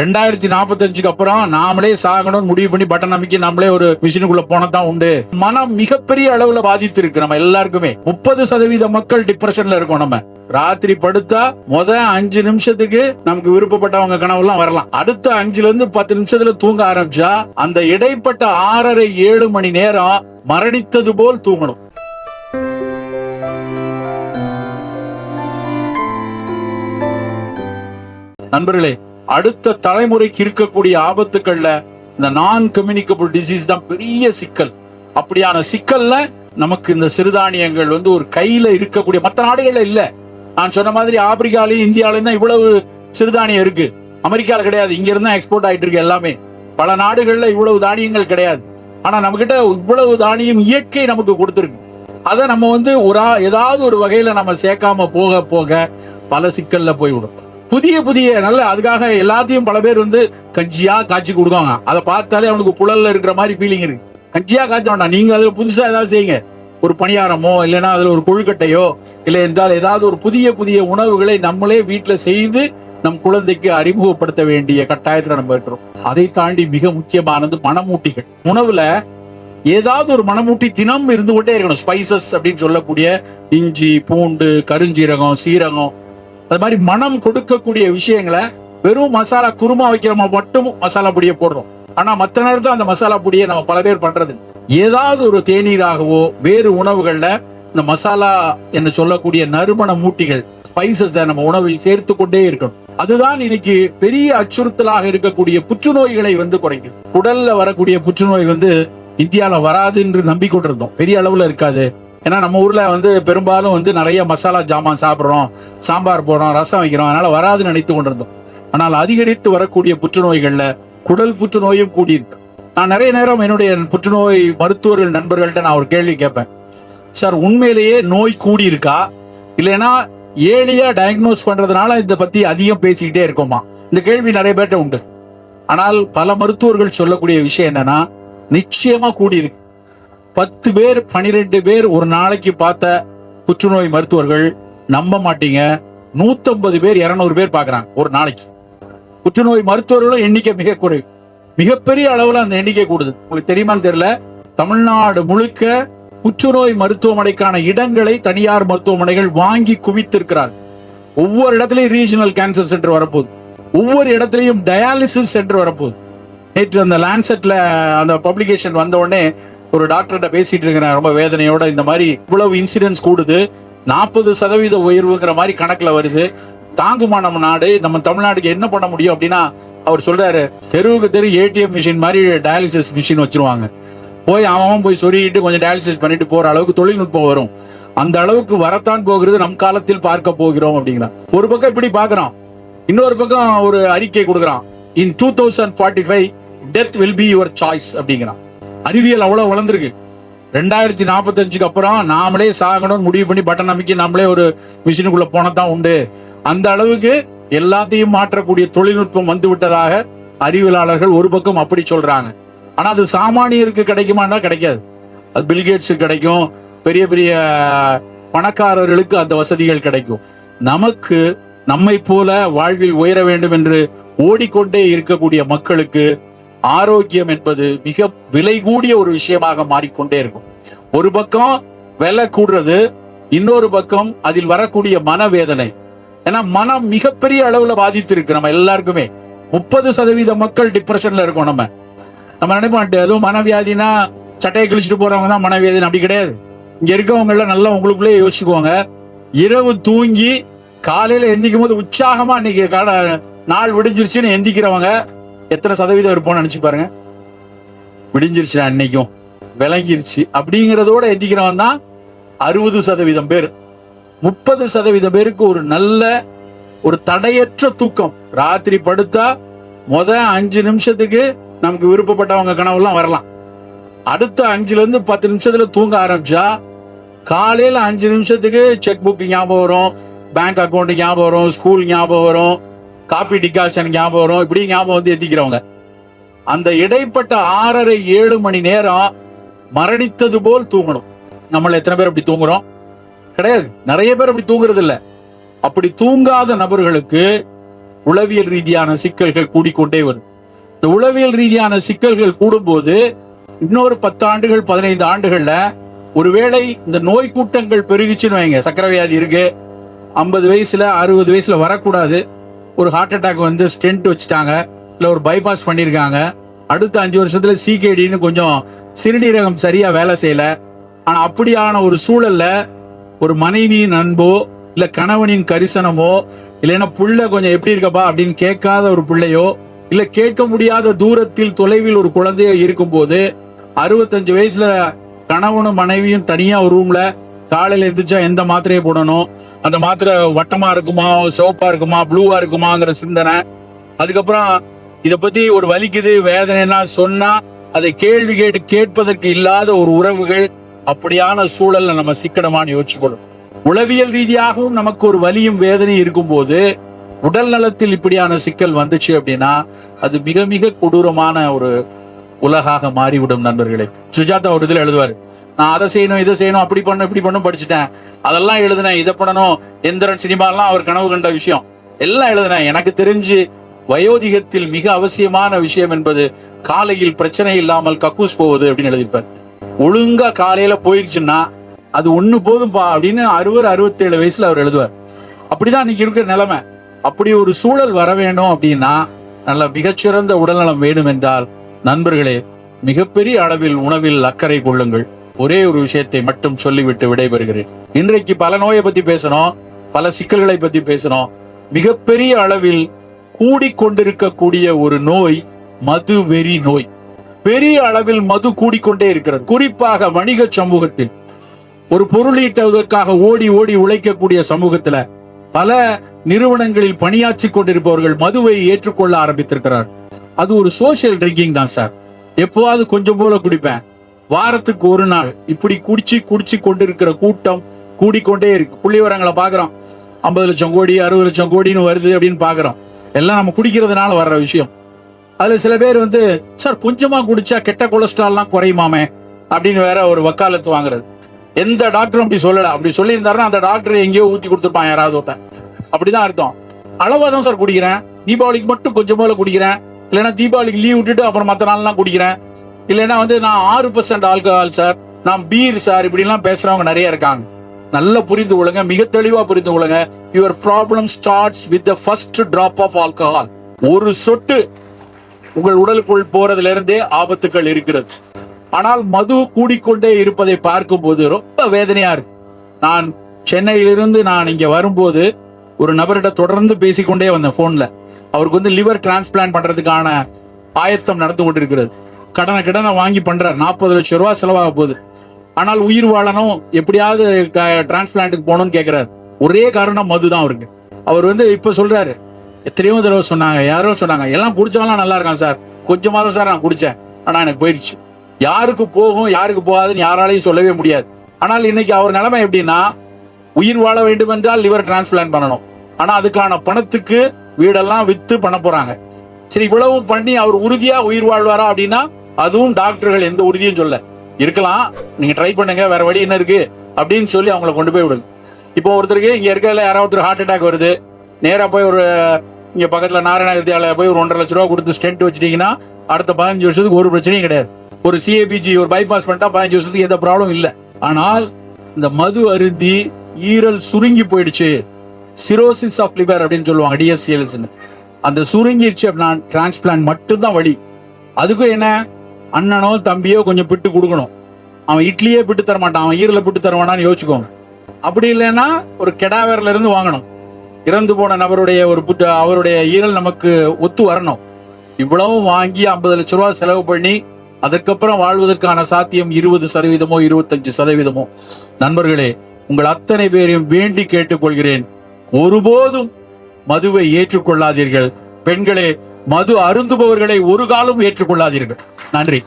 2045 அப்புறம் நாமளே சாகணும்னு முடிவு பண்ணி பட்டன் அமைக்கி நம்மளே ஒரு மிஷினுக்குள்ள போனதான் உண்டு. மனம் மிகப்பெரிய அளவுல பாதித்து இருக்கு நம்ம எல்லாருக்குமே. 30% மக்கள் டிப்ரெஷன்ல இருக்கோம். நம்ம ராத்திரி படுத்தா 5 நிமிஷத்துக்கு நமக்கு விருப்பப்பட்டவங்க கனவுலாம் வரலாம். அடுத்த 5ல இருந்து 10 நிமிஷத்துல தூங்க ஆரம்பிச்சா அந்த இடைப்பட்ட 6.5-7 மணி நேரம் மரணித்தது போல் தூங்கணும். நண்பர்களே, அடுத்த தலைமுறைக்கு இருக்கக்கூடிய ஆபத்துக்கள்ல இந்த நான் கம்யூனிகபிள் டிசீஸ் தான் பெரிய சிக்கல். அப்படியான சிக்கல்ல நமக்கு இந்த சிறுதானியங்கள் ஒரு கையில இருக்கக்கூடிய, மற்ற நாடுகள்ல இல்ல. நான் சொன்ன மாதிரி ஆப்பிரிக்காலையும் இந்தியாவிலும் தான் இவ்வளவு சிறுதானியம் இருக்கு. அமெரிக்கால கிடையாது. இங்க இருந்தா எக்ஸ்போர்ட் ஆயிட்டு இருக்கு எல்லாமே. பல நாடுகள்ல இவ்வளவு தானியங்கள் கிடையாது. ஆனா நம்ம கிட்ட இவ்வளவு தானியம் இயற்கை நமக்கு கொடுத்திருக்கு. அதை நம்ம ஏதாவது ஒரு வகையில நம்ம சேர்க்காம போக போக பல சிக்கல்ல போய்விடும். புதிய நல்ல, அதுக்காக எல்லாத்தையும் பல பேர் கஞ்சியா காய்ச்சி கொடுக்காங்க. அதை பார்த்தாலே அவனுக்கு புழல்ல இருக்கிற மாதிரி ஃபீலிங் இருக்கு. கஞ்சியா காய்ச்ச வேண்டாம், நீங்க அதுல புதுசா ஏதாவது செய்யுங்க. ஒரு பணியாரமோ இல்லைன்னா அதுல ஒரு கொழுக்கட்டையோ இல்லை என்றால் ஏதாவது ஒரு புதிய உணவுகளை நம்மளே வீட்டுல செய்து நம் குழந்தைக்கு அறிமுகப்படுத்த வேண்டிய கட்டாயத்துல நம்ம இருக்கிறோம். அதை தாண்டி மிக முக்கியமானது மணமூட்டிகள். உணவுல ஏதாவது ஒரு மணமூட்டி தினம் இருந்து கொண்டே இருக்கணும். ஸ்பைசஸ் அப்படின்னு சொல்லக்கூடிய இஞ்சி, பூண்டு, கருஞ்சீரகம், சீரகம், அது மாதிரி மனம் கொடுக்கக்கூடிய விஷயங்களை வெறும் மசாலா குருமா வைக்கிறோமா மட்டும் மசாலா பொடியை போடுறோம். ஆனா மற்ற நேரத்தில் அந்த மசாலா பொடியை நம்ம பல பேர் பண்றது. ஏதாவது ஒரு தேநீராகவோ வேறு உணவுகள்ல இந்த மசாலா என்று சொல்லக்கூடிய நறுமண மூட்டிகள், ஸ்பைசஸ் நம்ம உணவில் சேர்த்து கொண்டே இருக்கணும். அதுதான் இன்னைக்கு பெரிய அச்சுறுத்தலாக இருக்கக்கூடிய புற்றுநோய்களை குறைக்குது. உடல்ல வரக்கூடிய புற்றுநோய் இந்தியாவில வராது என்று நம்பிக்கொண்டிருந்தோம். பெரிய அளவுல இருக்காது. ஏன்னா நம்ம ஊர்ல பெரும்பாலும் நிறைய மசாலா ஜாமான் சாப்பிடுறோம், சாம்பார் போடுறோம், ரசம் வைக்கிறோம், அதனால வராதுன்னு நினைத்து கொண்டிருந்தோம். ஆனால் அதிகரித்து வரக்கூடிய புற்றுநோய்கள்ல குடல் புற்றுநோயும் கூடியிருக்கு. நான் நிறைய நேரம் என்னுடைய புற்றுநோய் மருத்துவர்கள் நண்பர்கள்ட்ட நான் ஒரு கேள்வி கேட்பேன். சார், உண்மையிலேயே நோய் கூடி இருக்கா, இல்லைன்னா ஏழியா டயக்னோஸ் பண்றதுனால இதை பத்தி அதிகம் பேசிக்கிட்டே இருக்கோமா? இந்த கேள்வி நிறைய பேர்ட்ட உண்டு. ஆனால் பல மருத்துவர்கள் சொல்லக்கூடிய விஷயம் என்னன்னா, நிச்சயமா கூடி இருக்கு. 10 பேர் 12 பேர் ஒரு நாளைக்கு பார்த்த புற்றுநோய் மருத்துவர்கள் நம்ப மாட்டீங்க, 150 பேர் 200 பேர் பாக்குறாங்க ஒரு நாளைக்கு. புற்றுநோய் மருத்துவர்களும் எண்ணிக்கை மிக குறைவு. மிகப்பெரிய அளவுல அந்த எண்ணிக்கை கூடுது. உங்களுக்கு தெரியுமான்னு தெரியல, தமிழ்நாடு முழுக்க புற்றுநோய் மருத்துவமனைக்கான இடங்களை தனியார் மருத்துவமனைகள் வாங்கி குவித்திருக்கிறார். ஒவ்வொரு இடத்துலயும் ரீஜனல் கேன்சர் சென்டர் வரப்போகுது. ஒவ்வொரு இடத்துலயும் டயாலிசிஸ் சென்டர் வரப்போகுது. நேற்று அந்த லான்செட்ல அந்த பப்ளிகேஷன் வந்த உடனே ஒரு டாக்டர்கிட்ட பேசிட்டு இருக்கிறேன் ரொம்ப வேதனையோட. இந்த மாதிரி இவ்வளவு இன்சிடென்ட்ஸ் கூடுது, 40% உயர்வுங்கிற மாதிரி கணக்குல வருது, தாங்குமா நம்ம நாடு? நம்ம தமிழ்நாட்டுக்கு என்ன பண்ண முடியும் அப்படின்னா அவர் சொல்றாரு, தெருவுக்கு தெரு ஏடிஎம் மிஷின் மாதிரி டயாலிசிஸ் மிஷின் வச்சிருவாங்க. அவன் போய் சொருகிட்டு கொஞ்சம் டயாலிசிஸ் பண்ணிட்டு போற அளவுக்கு தொழில்நுட்பம் வரும். அந்த அளவுக்கு வரத்தான் போகிறது, நம் காலத்தில் பார்க்க போகிறோம் அப்படிங்கிறான். ஒரு பக்கம் இப்படி பாக்குறான், இன்னொரு பக்கம் ஒரு அறிக்கை கொடுக்குறான், in 2045 death will be your choice அப்படிங்கிறான். அறிவியல் அவ்வளவு வளர்ந்துருக்கு. 2045 அப்புறம் நாமளே சாகணும்னு முடிவு பண்ணி பட்டன் அமைக்கி நம்மளே ஒரு மிஷினுக்குள்ள போனதான் உண்டு. அந்த அளவுக்கு எல்லாத்தையும் மாற்றக்கூடிய தொழில்நுட்பம் வந்து விட்டதாக அறிவியலாளர்கள் ஒரு பக்கம் அப்படி சொல்றாங்க. ஆனா அது சாமானியருக்கு கிடைக்குமான்னா கிடைக்காது. அது பில்கேட்ஸுக்கு கிடைக்கும், பெரிய பெரிய பணக்காரர்களுக்கு அந்த வசதிகள் கிடைக்கும். நமக்கு நம்மை போல வாழ்வில் உயர வேண்டும் என்று ஓடிக்கொண்டே இருக்கக்கூடிய மக்களுக்கு ஆரோக்கியம் என்பது மிக விலை கூடிய ஒரு விஷயமாக மாறிக்கொண்டே இருக்கும். ஒரு பக்கம் விலை கூடுறது, இன்னொரு பக்கம் அதில் வரக்கூடிய மனவேதனை. ஏன்னா மனம் மிகப்பெரிய அளவுல பாதித்து இருக்கு நம்ம எல்லாருக்குமே. 30% மக்கள் டிப்ரெஷன்ல இருக்கோம். நம்ம நினைப்போம் அதுவும் மனவியாதினா சட்டையை கிழிச்சிட்டு போறவங்க தான் மனவியாதி. அப்படி கிடையாது. இங்க இருக்கவங்க எல்லாம் நல்லா உங்களுக்குள்ளே யோசிச்சுக்குவாங்க. இரவு தூங்கி காலையில எந்திக்கும் போது உற்சாகமா இன்னைக்கு நாள் விடிஞ்சிருச்சுன்னு எந்திக்கிறவங்க எத்தனை சதவீதம் இருப்போம்னு நினைச்சு பாருங்க. விடிஞ்சிருச்சு அன்னைக்கும் விளங்கிருச்சு அப்படிங்கிறதோட எந்திக்கிறவன் தான் 60% பேர். 30% பேருக்கு ஒரு நல்ல ஒரு தடையற்ற தூக்கம். ராத்திரி படுத்தா 5 நிமிஷத்துக்கு நமக்கு விருப்பப்பட்டவங்க கனவுலாம் வரலாம். அடுத்த 5ல இருந்து 10 நிமிஷத்துல தூங்க ஆரம்பிச்சா காலையில 5 நிமிஷத்துக்கு செக் புக் ஞாபகம் வரும், பேங்க் அக்கௌண்ட் ஞாபகம் வரும், ஸ்கூல் ஞாபகம் வரும், காபி டிகாஷன் ஞாபகம் வரும். இப்படி ஞாபகம் எத்திக்கிறவங்க அந்த இடைப்பட்ட 6.5-7 மணி நேரம் மரணித்தது போல் தூங்கணும். நம்மள எத்தனை பேர் அப்படி தூங்குறோம்? கிடையாது. நிறைய பேர் அப்படி தூங்குறது இல்ல. அப்படி தூங்காத நபர்களுக்கு உளவியல் ரீதியான சிக்கல்கள் கூடிக்கொண்டே வரும். இந்த உளவியல் ரீதியான சிக்கல்கள் கூடும்போது இன்னொரு 10 ஆண்டுகள் 15 ஆண்டுகள்ல ஒருவேளை இந்த நோய் கூட்டங்கள் பெருகிச்சுன்னு வைங்க, சக்கரை வியாதி இருக்கு, 50 வயசுல 60 வயசுல வரக்கூடாது, ஒரு ஹார்ட் அட்டாக் வந்து ஸ்டென்ட் வச்சுட்டாங்க, இல்ல ஒரு பைபாஸ் பண்ணிருக்காங்க, அடுத்த 5 வருஷத்துல சிகேடின்னு கொஞ்சம் சிறுநீரகம் சரியா வேலை செய்யல. ஆனா அப்படியான ஒரு சூழல்ல ஒரு மனைவியின் அன்போ இல்ல கணவனின் கரிசனமோ இல்லைன்னா புள்ள கொஞ்சம் எப்படி இருக்கப்பா அப்படின்னு கேட்காத ஒரு பிள்ளையோ இல்ல கேட்க முடியாத தூரத்தில் தொலைவில் ஒரு குழந்தையோ இருக்கும் போது 65 வயசுல கணவனும் மனைவியும் தனியா ஒரு ரூம்ல காலையில எந்திரிச்சா எந்த மாத்திரையை போடணும், அந்த மாத்திரை வட்டமா இருக்குமா சிவப்பா இருக்குமா ப்ளூவா இருக்குமாங்கிற சிந்தனை, அதுக்கப்புறம் இத பத்தி ஒரு வலிக்குது வேதனைன்னா சொன்னா அதை கேள்வி கேட்பதற்கு இல்லாத ஒரு உறவுகள், அப்படியான சூழல்ல நம்ம சிக்கனமான்னு யோசிச்சுக்கணும். உளவியல் ரீதியாகவும் நமக்கு ஒரு வலியும் வேதனையும் இருக்கும் போது உடல் நலத்தில் இப்படியான சிக்கல் வந்துச்சு அப்படின்னா அது மிக மிக கொடூரமான ஒரு உலகாக மாறிவிடும். நண்பர்களே, சுஜாதா ஒரு இதுல எழுதுவாரு, நான் அதை செய்யணும் இதை செய்யணும் அப்படி பண்ணணும் இப்படி பண்ணும் படிச்சுட்டேன், அதெல்லாம் எழுதினேன், இதை பண்ணணும், எந்திரன் சினிமாலாம் அவர் கனவு கண்ட விஷயம் எல்லாம் எழுதினேன். எனக்கு தெரிஞ்சு வயோதிகத்தில் மிக அவசியமான விஷயம் என்பது காலையில் பிரச்சனை இல்லாமல் கக்கூஸ் போவது அப்படின்னு எழுதியிருப்பார். ஒழுங்கா காலையில போயிடுச்சுன்னா அது ஒண்ணு போதும்பா அப்படின்னு 60-67 வயசுல அவர் எழுதுவார். அப்படிதான் இன்னைக்கு இருக்கிற நிலைமை. அப்படி ஒரு சூழல் வர வேணும் அப்படின்னா நல்ல மிகச்சிறந்த உடல்நலம் வேணும் என்றால் நண்பர்களே, மிகப்பெரிய அளவில் உணவில் அக்கறை கொள்ளுங்கள். ஒரே ஒரு விஷயத்தை மட்டும் சொல்லிவிட்டு விடைபெறுகிறேன். இன்றைக்கு பல நோயை பத்தி பேசணும், பல சிக்கல்களை பத்தி பேசணும். மிகப்பெரிய அளவில் கூடிக்கொண்டிருக்கக்கூடிய ஒரு நோய் மது வெறி நோய். பெரிய அளவில் மது கூடிக்கொண்டே இருக்கிறது. குறிப்பாக வணிக சமூகத்தில், ஒரு பொருளீட்டுவதற்காக ஓடி ஓடி உழைக்கக்கூடிய சமூகத்துல பல நிறுவனங்களில் பணியாற்றி கொண்டிருப்பவர்கள் மதுவை ஏற்றுக்கொள்ள ஆரம்பித்திருக்கிறார். அது ஒரு சோசியல் ட்ரிங்கிங் தான் சார். எப்போவாது கொஞ்சம் போல குடிப்பேன், வாரத்துக்கு ஒரு நாள், இப்படி குடிச்சு கொண்டிருக்கிற கூட்டம் கூடிக்கொண்டே இருக்கு. புள்ளிவரங்களை பாக்குறோம், 50 லட்சம் கோடி 60 லட்சம் கோடின்னு வருது அப்படின்னு பாக்குறோம். எல்லாம் நம்ம குடிக்கிறதுனால வர்ற விஷயம். அதுல சில பேர் வந்து சார் கொஞ்சமா குடிச்சா கெட்ட கொலஸ்ட்ரால்லாம் குறையுமாமே அப்படின்னு வேற ஒரு வக்காலத்து வாங்குறது. எந்த டாக்டரும் அப்படி சொல்லல. அப்படி சொல்லியிருந்தாருன்னா அந்த டாக்டர் எங்கேயோ ஊத்தி கொடுத்துருப்பான் யாராவது ஒருத்தன். அப்படிதான் அர்த்தம். அளவா தான் சார் குடிக்கிறேன், தீபாவளிக்கு மட்டும் கொஞ்சம் போல குடிக்கிறேன், இல்லைன்னா தீபாவளிக்கு லீவ் விட்டுட்டு அப்புறம் மற்ற நாள்லாம் குடிக்கிறேன், இல்லைன்னா வந்து நான் 6% ஆல்கஹால் சார், நான் பீர் சார், இப்படி எல்லாம் பேசுறவங்க நிறைய இருக்காங்க. நல்லா புரிந்து கொள்ளுங்க, மிக தெளிவா புரிந்து கொள்ளுங்க. Your problem starts with the first drop of alcohol. ஒரு சொட்டு உங்கள் உடலுக்குள் போறதுல இருந்தே ஆபத்துக்கள் இருக்கிறது. ஆனால் மது கூடிக்கொண்டே இருப்பதை பார்க்கும் போது ரொம்ப வேதனையா இருக்கு. நான் சென்னையிலிருந்து நான் இங்க வரும்போது ஒரு நபரிட தொடர்ந்து பேசிக்கொண்டே வந்தேன் போன்ல. அவருக்கு வந்து லிவர் டிரான்ஸ்பிளான்ட் பண்றதுக்கான ஆயத்தம் நடந்து கொண்டிருக்கிறது. கடனை வாங்கி பண்றார். 40 லட்சம் ரூபாய் செலவாக போகுது. ஆனால் உயிர் வாழணும், எப்படியாவது டிரான்ஸ்பிளான்ட்டுக்கு போகணும்னு கேட்கிறாரு. ஒரே காரணம் மதுதான் அவருக்கு. அவர் வந்து இப்ப சொல்றாரு, எத்தனையோ தடவை சொன்னாங்க, யாரோ சொன்னாங்க, எல்லாம் குடிச்சவங்களாம் நல்லா இருக்கான் சார், கொஞ்சமா தான் சார் நான் குடிச்சேன், ஆனா எனக்கு போயிடுச்சு. யாருக்கு போகும் யாருக்கு போகாதுன்னு யாராலையும் சொல்லவே முடியாது. ஆனால் இன்னைக்கு அவர் நிலைமை எப்படின்னா, உயிர் வாழ வேண்டும் என்றால் லிவர் டிரான்ஸ்பிளான்ட் பண்ணணும், ஆனா அதுக்கான பணத்துக்கு வீடெல்லாம் வித்து பண்ண போறாங்க. சரி, இவ்வளவும் பண்ணி அவர் உறுதியா உயிர் வாழ்வாரா அப்படின்னா அதுவும் டாக்டர்கள் எந்த உறுதியும் சொல்ல. இருக்கலாம், நீங்க ட்ரை பண்ணுங்க, வேற வழி என்ன இருக்கு அப்படின்னு சொல்லி அவங்கள கொண்டு போய் விடுங்க. இப்போ ஒருத்தருக்கு இங்க இருக்கிறதுல யாராவது ஹார்ட் அட்டாக் வருது, நேரா போய் ஒரு இங்க பக்கத்துல நாராயண வித்யாலயா போய் ஒரு 1.5 லட்சம் ரூபாய் கொடுத்து ஸ்டென்ட் வச்சிட்டீங்கன்னா அடுத்த 15 வருஷத்துக்கு ஒரு பிரச்சனையும் கிடையாது. ஒரு சிஏபிஜி ஒரு பைபாஸ் பண்ணிட்டா 15 வருஷத்துக்கு எந்த ப்ராப்ளம் இல்லை. ஆனால் இந்த மது அருந்தி ஈரல் சுருங்கி போயிடுச்சு, சிரோசிஸ் ஆஃப் லிவர் அப்படின்னு சொல்லுவாங்க, டிஎஸ்சிஎல்ஸ். அந்த சுருங்கிடுச்சு அப்படின்னா டிரான்ஸ்பிளான்ட் மட்டும்தான் வழி. அதுக்கும் என்ன, அண்ணனோ தம்பியோ கொஞ்சம் பிட்டு கொடுக்கணும். அவன் இட்லியே பிட்டு தர மாட்டான், அவன் ஈரலை பிட்டு தருவானான்னு யோசிச்சுக்கோங்க. அப்படி இல்லைன்னா ஒரு கெடாவர்ல இருந்து வாங்கணும். இறந்து போன நபருடைய ஒரு அவருடைய ஈரல் நமக்கு ஒத்து வரணும். இவ்வளவும் வாங்கி 50 லட்சம் ரூபாய் செலவு பண்ணி அதற்கப்புறம் வாழ்வதற்கான சாத்தியம் 20% 25%. நண்பர்களே, உங்கள் அத்தனை பேரையும் வேண்டி கேட்டுக்கொள்கிறேன், ஒருபோதும் மதுவை ஏற்றுக்கொள்ளாதீர்கள். பெண்களே, மது அருந்துபவர்களை ஒரு காலம் ஏற்றுக்கொள்ளாதீர்கள். நன்றி.